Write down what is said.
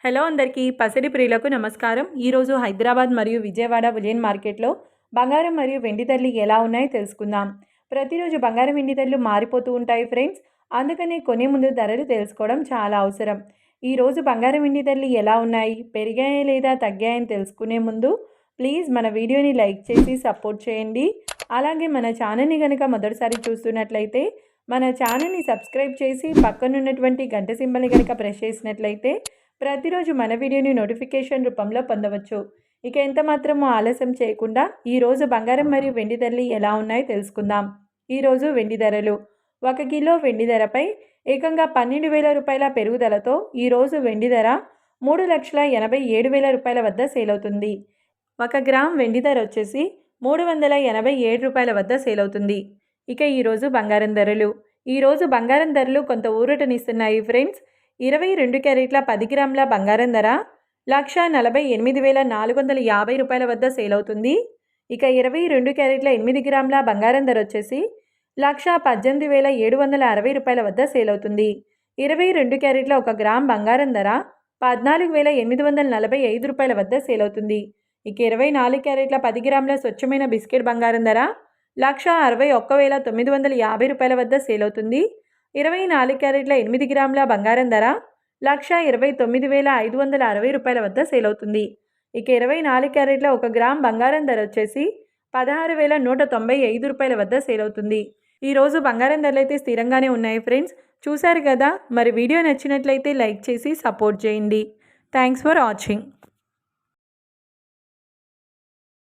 Hello అందరికీ పసిడి ప్రియులకు నమస్కారం. ఈరోజు హైదరాబాద్ మరియు విజయవాడ బులియన్ మార్కెట్లో బంగారం మరియు వెండి ధరలు ఎలా ఉన్నాయో తెలుసుకుందాం. ప్రతిరోజు బంగారం వెండి ధరలు మారిపోతూ ఉంటాయి ఫ్రెండ్స్. అందుకనే కొనే ముందు ధరలు తెలుసుకోవడం చాలా అవసరం. ఈరోజు బంగారం వెండి ధరలు ఎలా ఉన్నాయి, పెరిగాయా లేదా తగ్గాయని తెలుసుకునే ముందు ప్లీజ్ మన వీడియోని లైక్ చేసి సపోర్ట్ చేయండి. అలాగే మన ఛానల్ని కనుక మొదటిసారి చూస్తున్నట్లయితే మన ఛానల్ని సబ్స్క్రైబ్ చేసి పక్కనున్నటువంటి గంట సింబల్ని కనుక ప్రెస్ చేసినట్లయితే ప్రతిరోజు మన వీడియోని నోటిఫికేషన్ రూపంలో పొందవచ్చు. ఇక ఎంత మాత్రమూ ఆలస్యం చేయకుండా ఈరోజు బంగారం మరియు వెండి ధరలు ఎలా ఉన్నాయో తెలుసుకుందాం. ఈరోజు వెండి ధరలు 1 కిలో వెండి ధరపై ఏకంగా 12,000 రూపాయల పెరుగుదలతో ఈరోజు వెండి ధర 3,87,000 రూపాయల వద్ద సేల్ అవుతుంది. 1 గ్రామ్ వెండి ధర వచ్చేసి 387 రూపాయల వద్ద సేల్ అవుతుంది. ఇక ఈరోజు బంగారం ధరలు. ఈరోజు బంగారం ధరలు కొంత ఊరటనిస్తున్నాయి ఫ్రెండ్స్. 22 క్యారెట్ల 10 గ్రాముల బంగారం ధర 1,48,450 రూపాయల వద్ద సేల్ అవుతుంది. ఇక 22 క్యారెట్ల 8 గ్రాముల బంగారం ధర వచ్చేసి 1,18,760 రూపాయల వద్ద సేల్ అవుతుంది. 22 క్యారెట్ల 1 గ్రామ్ బంగారం ధర 14,845 రూపాయల వద్ద సేల్ అవుతుంది. ఇక 24 క్యారెట్ల 10 గ్రాముల స్వచ్ఛమైన బిస్కెట్ బంగారం ధర 1,61,950 రూపాయల వద్ద సేల్ అవుతుంది. 24 క్యారెట్ల 8 గ్రాముల బంగారం ధర 1,29,560 రూపాయల వద్ద సేల్ అవుతుంది. ఇక 24 క్యారెట్ల 1 గ్రామ్ బంగారం ధర వచ్చేసి 16,195 రూపాయల వద్ద సేల్ అవుతుంది. ఈరోజు బంగారం ధరలు అయితే స్థిరంగానే ఉన్నాయి ఫ్రెండ్స్. చూశారు కదా, మరి వీడియో నచ్చినట్లయితే లైక్ చేసి సపోర్ట్ చేయండి. Thanks for watching.